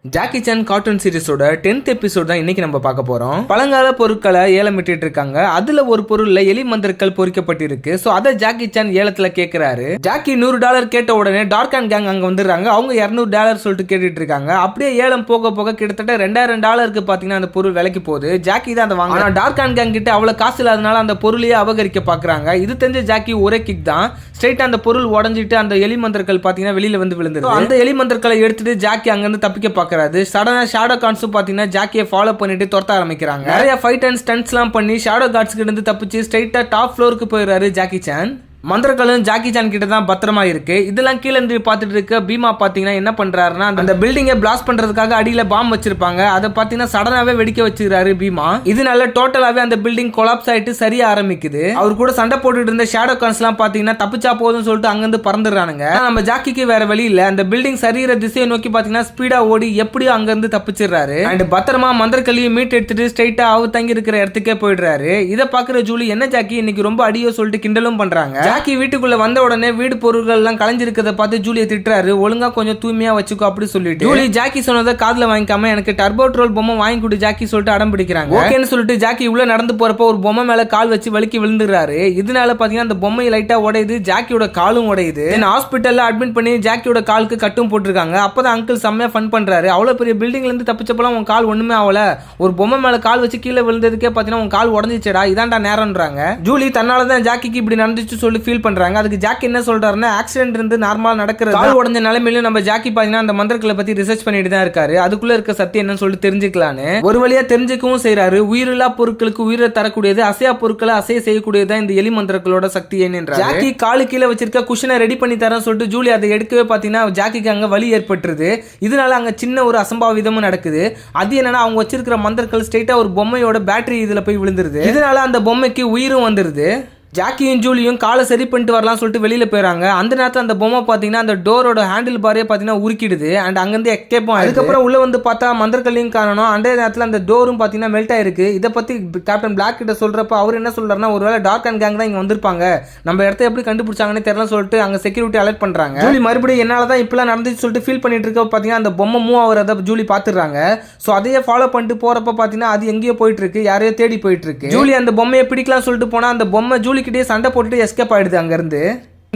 Jackie Chan cartoon சீரிஸோட 10th episode தான் இன்னைக்கு நம்ம பார்க்க போறோம். பழங்கால பொருட்களை ஏலம் விட்டுட்டு இருக்காங்க. அதுல ஒரு பொருள்ல எலி மந்திரங்கள் பொறிக்கப்பட்டிருக்கு. சோ அதை ஜாக்கி சான் ஏலத்துல கேக்குறாரு. ஜாக்கி $100 கேட்ட உடனே டார்க் அண்ட் கேங் அங்க வந்துடுறாங்க. அவங்க $200 சொல்லிட்டு கேட்டுட்டு இருக்காங்க. அப்படியே ஏலம் போக போக கிட்டத்தட்ட $2000 பாத்தீங்கன்னா அந்த பொருள் விலைக்கு போகுது. ஜாக்கி தான் அதை வாங்க. ஆனா டார்க் அண்ட் கேங் கிட்ட அவ்வளவு காசு இல்லாதனால அந்த பொருளையே அபகரிக்க பாக்குறாங்க. இது தெரிஞ்ச ஜாக்கி ஒரே கிக் தான் ஸ்ட்ரைட்டா அந்த பொருள் உடஞ்சிட்டு அந்த எலி மந்திரங்கள் பாத்தீங்கன்னா வெளியில வந்து விழுந்துருது. அந்த எலி மந்திரங்களை எடுத்துட்டு ஜாக்கி அங்க இருந்து தப்பிக்க பாக்குறாரு. சடனா ஷேடோ கார்ட்ஸும் பாத்தீங்கன்னா ஜாக்கியை ஃபாலோ பண்ணிட்டு துரத்த ஆரம்பிக்கிறாங்க. நிறைய ஃபைட் அண்ட் ஸ்டன்ட்ஸ்லாம் பண்ணி ஷேடோ கார்ட்ஸ் கிட்ட இருந்து தப்பிச்சு ஸ்ட்ரைட்டா டாப் ஃப்ளோருக்கு போயிடுறாரு ஜாக்கி சான். மந்திரங்களும் ஜாக்கி சான் கிட்ட தான் பத்திரமா இருக்கு. இதெல்லாம் கீழே இருந்து பார்த்துட்டு இருக்க பீமா பாத்தீங்கன்னா என்ன பண்றாருன்னா அந்த பில்டிங்கை பிளாஸ்ட் பண்றதுக்காக அடியில பாம்பு வச்சிருப்பாங்க. அதை பாத்தீங்கன்னா சடனாவே வெடிக்க வச்சிருக்காரு பீமா. இதனால டோட்டலாவே அந்த பில்டிங் கொலாப்ஸ் ஆயிட்டு சரிய ஆரம்பிக்குது. அவர் கூட சண்டை போட்டுட்டு இருந்த ஷேடோ கான்ஸ் எல்லாம் பாத்தீங்கன்னா தப்பிச்சா போதும் சொல்லிட்டு அங்கிருந்து பறந்துடுறானுங்க. நம்ம ஜாக்கிக்கு வேற வழி இல்ல. அந்த பில்டிங் சரியிற திசையை நோக்கி பாத்தீங்கன்னா ஸ்பீடா ஓடி எப்படியும் அங்க இருந்து தப்பிச்சிடுறாரு. அண்ட் பத்திரமா மந்திரக்கல்லியை மீட் எடுத்துட்டு ஸ்ட்ரைட்டா அவர் தங்கி இருக்கிற இடத்துக்கே போயிடுறாரு. இதை பாக்குற ஜூலி என்ன ஜாக்கி இன்னைக்கு ரொம்ப அடியோ சொல்லிட்டு கிண்டலும் பண்றாங்க. ஜாக்கி வீட்டுக்குள்ள வந்த உடனே வீடு பொருட்கள் எல்லாம் கலைஞ்சிருக்கிறத பார்த்து ஜூலியை திட்டுறாரு. ஒழுங்கா கொஞ்சம் தூய்மையா வச்சுக்கோ அப்படி சொல்லிட்டு ஜூலி ஜாக்கி சொன்னதை காதுல வாங்கிக்காம எனக்கு டர்போ ட்ரோல் பொம்மை வாங்கி கொடு ஜாக்கி சொல்லிட்டு அடம் பிடிக்கிறாங்க. ஓகேன்னு சொல்லிட்டு ஜாக்கி உள்ள நடந்து போறப்ப ஒரு பொம்மை மேல கால் வச்சு வலிக்கி விழுந்துறாரு. இதனால பாத்தீங்கன்னா அந்த பொம்மை லைட்டா உடையுது. ஜாக்கியோட காலும் உடையுது. ஹாஸ்பிட்டல்ல அட்மிட் பண்ணி ஜாக்கியோட காலுக்கு கட்டும் போட்டிருக்காங்க. அப்பதான் அங்கிள் செம்மையா ஃபன் பண்றாரு. அவ்வளவு பெரிய பில்டிங்ல இருந்து தப்பிச்சப்பலாம் உன் கால் ஒண்ணுமே ஆகல. ஒரு பொம்மை மேல கால் வச்சு கீழே விழுந்ததுக்கே பாத்தீங்கன்னா உன் கால் உடஞ்சிச்சடா இதான்டா நேரம்ன்றாங்க. ஜூலி தன்னாலதான் ஜாக்கிக்கு இப்படி நடந்துச்சு சொல்லி ஃபீல் பண்றாங்க. அதுக்கு ஜாக்கி என்ன சொல்றாருன்னா ஆக்சிடென்ட் இருந்து நார்மலா நடக்கிறது. கால் உடைஞ்ச நிலைமையில நம்ம ஜாக்கி பாத்தீங்கன்னா அந்த மந்திரங்களை பத்தி ரிசர்ச் பண்ணிட்டு தான் இருக்காரு. அதுக்குள்ள இருக்க சத்தியம் என்னன்னு சொல்லிட்டு தெரிஞ்சுக்கலான்னு ஒரு வழியா தெரிஞ்சுக்கவும் செய்யறாரு. உயிரில்லா பொருட்களுக்கு உயிரை தரக்கூடியது, அசையா பொருட்களை அசைய செய்யக்கூடியது இந்த எலி மந்திரங்களோட சக்தி என்னன்றாரு. ஜாக்கி காலு கீழே வச்சிருக்க குஷனை ரெடி பண்ணி தரேன்னு சொல்லிட்டு ஜூலி அதை எடுக்கவே பாத்தீங்கன்னா ஜாக்கிக்கு அங்க வலி ஏற்பட்டுருது. இதனால அங்க சின்ன ஒரு அசம்பாவிதமும் நடக்குது. அது என்னன்னா அவங்க வச்சிருக்கிற மந்திரங்கள் ஸ்ட்ரைட்டா ஒரு பொம்மையோட பேட்டரி இதுல போய் விழுந்துருது. இதனால அந்த பொம்மைக்கு உயிரும் வந்துருது. ஜாக்கியும் ஜூலியும் காலை சரி பண்ணிட்டு வரலாம் சொல்லிட்டு வெளியில போயிறாங்க. அந்த நேரத்தில் அந்த பொம்மை பாத்தீங்கன்னா அந்த டோரோட ஹேண்டில் பாரே பாத்தீங்கன்னா உருக்கிடுது. அண்ட் அங்கிருந்து எஸ்கேப்பும். அதுக்கப்புறம் உள்ள வந்து பார்த்தா மந்திரக்கல்லையும் காணணும். அந்த நேரத்தில் அந்த டோரும் பாத்தீங்கன்னா மெல்ட் ஆயிருக்கு. இதை பத்தி கேப்டன் பிளாக் கிட்ட சொல்றப்ப அவர் என்ன சொல்றாருன்னா ஒருவேளை டார்க் அண்ட் கேங் தான் இங்க வந்திருப்பாங்க, நம்ம இடத்த எப்படி கண்டுபிடிச்சாங்கன்னு தெரியல சொல்லிட்டு அங்க செக்யூரிட்டி அலர்ட் பண்றாங்க. ஜூலி மறுபடியும் என்னாலதான் இப்பெல்லாம் நடந்துச்சு சொல்லிட்டு ஃபீல் பண்ணிட்டு இருக்க பாத்தீங்கன்னா அந்த பொம்மை மூவ் ஆகிறத ஜூலி பாத்துறாங்க. சோ அதையே ஃபாலோ பண்ணிட்டு போறப்ப பாத்தீங்கன்னா அது எங்கேயோ போயிட்டு இருக்கு, யாரையோ தேடி போயிட்டு இருக்கு. ஜூலி அந்த பொம்மையை பிடிக்கலாம் சொல்லிட்டு போனா அந்த பொம்மை ஜூலி கிட்டே சண்டை போட்டுட்டு எஸ்கேப் ஆயிடுது அங்க இருந்து.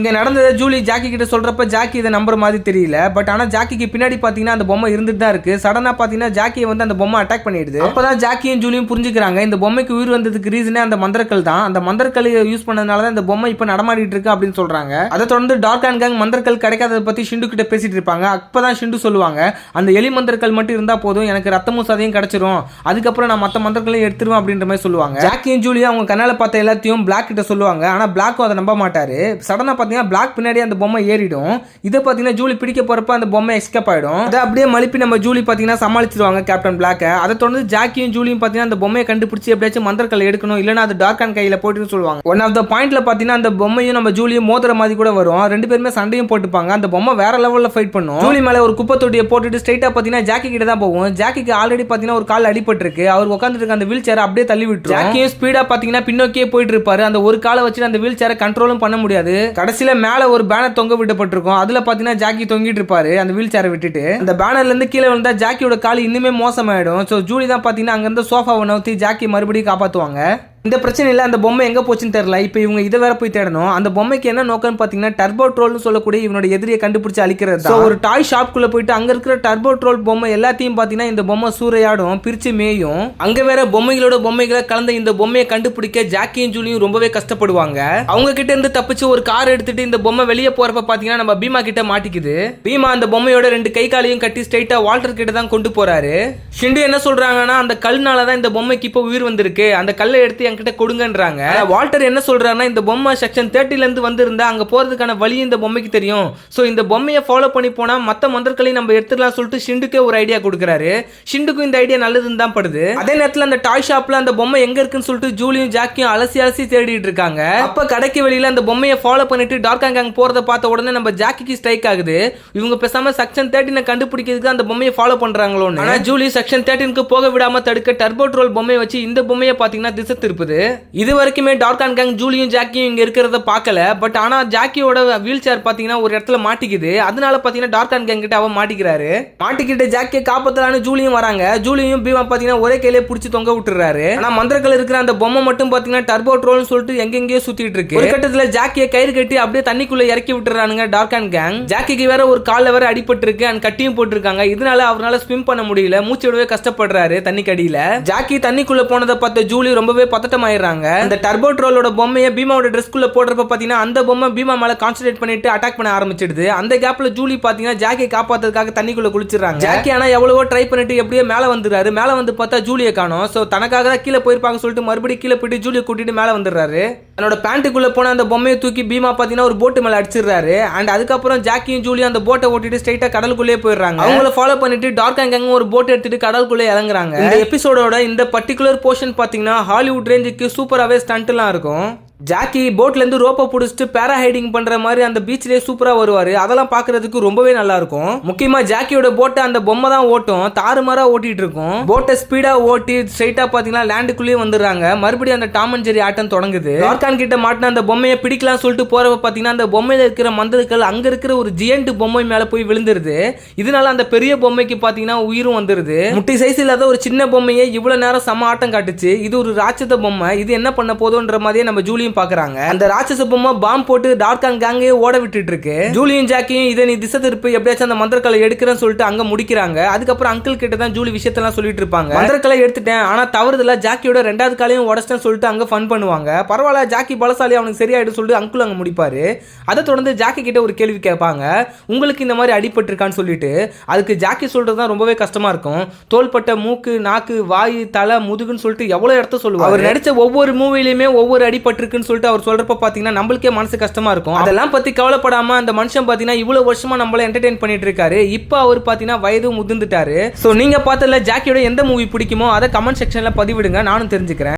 இங்க நடந்ததை ஜூலி ஜாக்கி கிட்ட சொல்றப்ப ஜாக்கி இதை நம்புற மாதிரி தெரியல. பட் ஆனா ஜாக்கிக்கு பின்னாடி பாத்தீங்கன்னா அந்த பொம்மை இருந்துட்டு தான் இருக்கு. சடனா பாத்தீங்கன்னா ஜாக்கியை வந்து அந்த பொம்மை அட்டாக் பண்ணிடுது. அப்பதான் ஜாக்கியும் ஜூலியும் புரிஞ்சுக்கிறாங்க இந்த பொம்மைக்கு உயிர் வந்ததுக்கு ரீசனே அந்த மந்திரக்கல் தான். அந்த மந்திரக்கல் யூஸ் பண்ணதுனால தான் இந்த பொம்மை இப்ப நடமாடிட்டு இருக்கு அப்படின்னு சொல்றாங்க. அதை தொடர்ந்து டார்க் அண்ட் கேங் மந்திரக்கல் கிடைக்காததை பத்தி ஷிண்டு கிட்ட பேசிட்டு இருப்பாங்க. அப்பதான் ஷிண்டு சொல்லுவாங்க அந்த எலி மந்திரக்கல் மட்டும் இருந்தா போதும், எனக்கு ரத்தமும் சதையும் கிடைச்சிரும், அதுக்கப்புறம் நான் மத்த மந்திரக்களையும் எடுத்துருவேன் அப்படின்ற மாதிரி சொல்லுவாங்க. ஜாக்கியும் ஜூலியும் அவங்க கண்ணால பார்த்த எல்லாத்தையும் பிளாக் கிட்ட சொல்லுவாங்க. ஆனா பிளாக்கும் அதை நம்ப மாட்டாரு. சடனா பாத்தீங்கன்னா பிளாக் பின்னாடி அந்த பொம்மை ஏறிடும். இதை பாத்தீங்கன்னா ஜூலி பிடிக்க போறப்ப அந்த பொம்மை எஸ்கேப் ஆயிடும். அதை அப்படியே மலிப்பி நம்ம ஜூலி பாத்தீங்கன்னா சமாளிச்சிருவாங்க கேப்டன் பிளாக். அதை தொடர்ந்து ஜாக்கியும் ஜூலியும் பாத்தீங்கன்னா அந்த பொம்மையை கண்டுபிடிச்சி எப்படியாச்சும் மந்திரக்கல் எடுக்கணும், இல்லைன்னா அது டார்க் அண்ட் கையில போட்டுன்னு சொல்லுவாங்க. ஒன் ஆஃப் த பாயிண்ட்ல பாத்தீங்கன்னா அந்த பொம்மையும் நம்ம ஜூலியும் மோதிர மாதிரி கூட வரும். ரெண்டு பேருமே சண்டையும் போட்டுப்பாங்க. அந்த பொம்மை வேற லெவல்ல ஃபைட் பண்ணும். ஜூலி மேல ஒரு குப்பை தொட்டியை போட்டுட்டு ஸ்ட்ரைட்டா பாத்தீங்கன்னா ஜாக்கி கிட்ட தான் போகும். ஜாக்கிக்கு ஆல்ரெடி பாத்தீங்கன்னா ஒரு கால் அடிபட்டு இருக்கு. அவர் உட்கார்ந்துட்டு இருக்க அந்த வீல் சேரை அப்படியே தள்ளி விட்டுரும். ஜாக்கியும் ஸ்பீடா பாத்தீங்கன்னா பின்னோக்கியே போயிட்டு இருப்பாரு. அந்த ஒரு காலை வச்சு அந்த வீல் சேரை கண்ட்ரோலும் பண்ண முடியாது. கடைசியில மேல ஒரு பேனர் தொங்க விடப்பட்டிருக்கும். அதுல பாத்தீங்கன்னா ஜாக்கி தொங்கிட்டு இருப்பாரு அந்த வீல் சேரை விட்டுட்டு. அந்த பேனர்ல இருந்து கீழே விழுந்தா ஜாக்கியோட கால் இன்னுமே மோசமாயிடும். சோ ஜூலி தான் பாத்தீங்கன்னா அங்க இருந்து சோஃபாவை நவுத்தி ஜாக்கி மறுபடியும் காப்பாத்துவாங்க. இந்த பிரச்சனையில அந்த பொம்மை எங்க போச்சுன்னு தெரியல. இப்போ இவங்க இதை வேற போய் தேடணும். அந்த பொம்மைக்கு என்ன நோக்கம்னு பாத்தீங்கன்னா டர்போ ட்ரோல்னு சொல்லக்கூடிய இவனோட எதிரியை கண்டுபிடிச்சு அழிக்கிறது. ஒரு டாய் ஷாப்குள்ள போயிட்டு அங்க இருக்கிற டர்போ ட்ரோல் பொம்மை எல்லாத்தையும் பாத்தீங்கன்னா இந்த பொம்மை சூறையாடும், பிரிச்சு மேயும். அங்க வேற பொம்மைகளோட பொம்மைகளை கலந்த இந்த பொம்மையை கண்டுபிடிக்க ஜாக்கியும் ஜூலியும் ரொம்பவே கஷ்டப்படுவாங்க. அவங்க கிட்ட இருந்து தப்பிச்சு ஒரு கார் எடுத்துட்டு இந்த பொம்மை வெளியே போறப்ப பாத்தீங்கன்னா நம்ம பீமா கிட்ட மாட்டிக்குது. பீமா அந்த பொம்மையோட ரெண்டு கை காலையும் கட்டி ஸ்ட்ரைட்டா வால்டர் கிட்ட தான் கொண்டு போறாரு. ஷிண்டு என்ன சொல்றாங்கன்னா அந்த கல்னாலதான் இந்த பொம்மைக்கு இப்போ உயிர் வந்திருக்கு, அந்த கல்லை எடுத்து கிட்ட கொடுங்கன்றாங்க. வால்டர் என்ன சொல்றாருன்னா இந்த பொம்மை செக்ஷன் 30ல இருந்து வந்திருந்தா அங்க போறதுக்கான வழி இந்த பொம்மைக்கு தெரியும். சோ இந்த பொம்மையை ஃபாலோ பண்ணி போனா மத்த மந்திரங்களையும் நம்ம எடுத்துக்கலாம் சொல்லிட்டு ஷிண்டுக்கே ஒரு ஐடியா கொடுக்குறாரு. ஷிண்டுக்கும் இந்த ஐடியா நல்லதுன்னு தான் படுது. அதே நேரத்தில் அந்த டாய் ஷாப்ல அந்த பொம்மை எங்க இருக்குன்னு சொல்லிட்டு ஜூலியும் ஜாக்கியும் அலசி அலசி தேடிட்டு இருக்காங்க. அப்ப கடைக்கு வெளியில அந்த பொம்மையை ஃபாலோ பண்ணிட்டு டார்க் அண்ட் கேங் போறத பார்த்த உடனே நம்ம ஜாக்கிக்கு ஸ்ட்ரைக் ஆகுது. இவங்க பேசாம செக்ஷன் 13 கண்டுபிடிக்கிறதுக்கு அந்த பொம்மையை ஃபாலோ பண்றாங்களோன்னு. ஆனா ஜூலி செக்ஷன் 13க்கு போக விடாம தடுக்க டர்போ ட்ரோல் பொம்மையை வச்சு இந்த பொம்மையை பாத்தீங்கன்னா திசை திருப்பு. எழுப்புது. இது வரைக்குமே டார்கான் கேங் ஜூலியும் ஜாக்கியும் இங்க இருக்கிறத பார்க்கல. பட் ஆனா ஜாக்கியோட வீல் சேர் பாத்தீங்கன்னா ஒரு இடத்துல மாட்டிக்குது. அதனால பாத்தீங்கன்னா டார்கான் கேங் கிட்ட அவன் மாட்டிக்கிறாரு. மாட்டிக்கிட்டு ஜாக்கியை காப்பாத்தலான்னு ஜூலியும் வராங்க. ஜூலியும் பீமா பாத்தீங்கன்னா ஒரே கையிலே பிடிச்சி தொங்க விட்டுறாரு. ஆனா மந்திரங்கள் இருக்கிற அந்த பொம்மை மட்டும் பாத்தீங்கன்னா டர்போ ட்ரோல்னு சொல்லிட்டு எங்கெங்கயோ சுத்திட்டு இருக்கு. ஒரு கட்டத்துல ஜாக்கியை கயிறு கட்டி அப்படியே தண்ணிக்குள்ள இறக்கி விட்டுறானுங்க டார்கான் கேங். ஜாக்கிக்கு வேற ஒரு கால்ல வேற அடிபட்டு இருக்கு அண்ட் கட்டியும் போட்டுருக்காங்க. இதனால அவரால் ஸ்விம் பண்ண முடியல, மூச்சு விடவே கஷ்டப்படுறாரு தண்ணிக்கடியில. ஜாக்கி தண்ணிக்குள்ள போனதை பார்த்த ஜூலி ரொம்பவே பதட்டமாயிடுறாங்க. அந்த டர்போ ட்ரோலோட பொம்மையை பீமாவோட ட்ரெஸ்க்குள்ள போடுறப்ப பாத்தீங்கன்னா அந்த பொம்மை பீமா மேல கான்சென்ட்ரேட் பண்ணிட்டு அட்டாக் பண்ண ஆரம்பிச்சிடுது. அந்த கேப்ல ஜூலி பாத்தீங்கன்னா ஜாக்கியை காப்பாத்துறதுக்காக தண்ணிக்குள்ள குளிச்சிடுறாங்க. ஜாக்கி ஆனா எவ்வளவோ ட்ரை பண்ணிட்டு எப்படியோ மேல வந்துடுறாரு. மேல வந்து பார்த்தா ஜூலியை காணோம். சோ தனக்காக தான் கீழே போயிருப்பாங்க சொல்லிட்டு மறுபடியும் கீழே போயிட்டு ஜூலியை கூட்டிட்டு மேல வந்துடுறாரு. தன்னோட பேண்ட்டுக்குள்ள போன அந்த பொம்மையை தூக்கி பீமா பாத்தீங்கன்னா ஒரு போட்டு மேல அடிச்சிடுறாரு. அண்ட் அதுக்கப்புறம் ஜாக்கியும் ஜூலியும் அந்த போட்டை ஓட்டிட்டு ஸ்ட்ரைட்டா கடலுக்குள்ளே போயிடுறாங்க. அவங்கள ஃபாலோ பண்ணிட்டு டார்கான் கேங் ஒரு போட் எடுத்துட்டு கடலுக்குள்ளே இறங்குறாங்க. இந்த எபிசோடோட இந்த பர்டிகுலர் போர்ஷன் பாத்தீங்கன்னா ஹாலிவுட் ரேஞ்சுக்கு சூப்பராகவே ஸ்டண்ட்லாம் இருக்கும். ஜாக்கி போட்ல இருந்து ரோப்பை பிடிச்சிட்டு பேரா ஹைடிங் பண்ற மாதிரி அந்த பீச்லயே சூப்பரா வருவாரு. அதெல்லாம் பாக்குறதுக்கு ரொம்பவே நல்லா இருக்கும். முக்கியமா ஜாக்கியோட போட்டை அந்த பொம்மை தான் ஓட்டும், தாறுமாறா ஓட்டிட்டு இருக்கும். போட்டை ஸ்பீடா ஓட்டி ஸ்ட்ரைட்டா பாத்தீங்கன்னா லேண்டுக்குள்ளேயே வந்துடுறாங்க. மறுபடியும் அந்த டாம் அண்ட் ஜெர்ரி ஆட்டம் தொடங்குது. டார்கான் கிட்ட மாட்டின அந்த பொம்மையை பிடிக்கலாம் சொல்லிட்டு போறப்ப பாத்தீங்கன்னா அந்த பொம்மையில இருக்கிற மந்திரங்கள் அங்க இருக்கிற ஒரு ஜியண்ட் பொம்மை மேல போய் விழுந்துருது. இதனால அந்த பெரிய பொம்மைக்கு பாத்தீங்கன்னா உயிரும் வந்துருது. முட்டி சைஸ் இல்லாத ஒரு சின்ன பொம்மையை இவ்வளவு நேரம் சம ஆட்டம் காட்டுச்சு. இது ஒரு ராட்சத பொம்மை, இது என்ன பண்ண போதோன்ற மாதிரியே நம்ம ஜூலியும் பாக்குறாங்க. அந்த ராட்சச பொம்மை பாம் போட்டு டார்கான் கேங்கே ஓட விட்டுட்டு இருக்கு. ஜூலியும் ஜாக்கியும் இதை நீ திசை திருப்பி எப்படியாச்சும் அந்த மந்திரக்கலை எடுக்கிறேன்னு சொல்லிட்டு அங்க முடிக்கிறாங்க. அதுக்கப்புறம் அங்கிள் கிட்ட தான் ஜூலி விஷயத்தெல்லாம் சொல்லிட்டு இருப்பாங்க. மந்திரக்கலை எடுத்துட்டேன், ஆனா தவறுதலா ஜாக்கியோட ரெண்டாவது காலையும் உடச்சிட்டேன்னு சொல்லிட்டு அங்க ஃபன் பண்ணுவாங்க. பரவாயில்ல, ஜாக்கி பலசாலி, அவனுக்கு சரியாயிடும் சொல்லிட்டு அங்கிள் அங்க முடிப்பாரு. அதை தொடர்ந்து ஜாக்கி கிட்ட ஒரு கேள்வி கேட்பாங்க, உங்களுக்கு இந்த மாதிரி அடிபட்டு இருக்கான்னு சொல்லிட்டு. அதுக்கு ஜாக்கி சொல்றதுதான் ரொம்பவே கஷ்டமா இருக்கும். தோள்பட்ட, மூக்கு, நாக்கு, வாய், தலை, முதுகுன்னு சொல்லிட்டு எவ்வளவு இடத்த சொல்லுவாங்க. அவர் நடிச்ச ஒவ்வொரு மூவிலையுமே ஒவ்வொரு அடிபட்டு இருக்குன்னு சொல்லிட்டு அவர் சொல்றப்ப பாத்தீங்கன்னா நம்மளுக்கே மனசு கஷ்டமா இருக்கும். அதெல்லாம் பத்தி கவலைப்படாம அந்த மனுஷன் பாத்தீங்கன்னா இவ்வளவு வருஷமா நம்மள என்டர்டெயின் பண்ணிட்டு இருக்காரு. இப்போ அவர் பாத்தீங்கன்னா வயது முதிர்ந்துட்டாரு. சோ நீங்க பார்த்ததுல ஜாக்கியோட எந்த மூவி பிடிக்குமோ அதை கமெண்ட் செக்ஷன்ல பதிவிடுங்க, நானும் தெரிஞ்சுக்கிறேன்.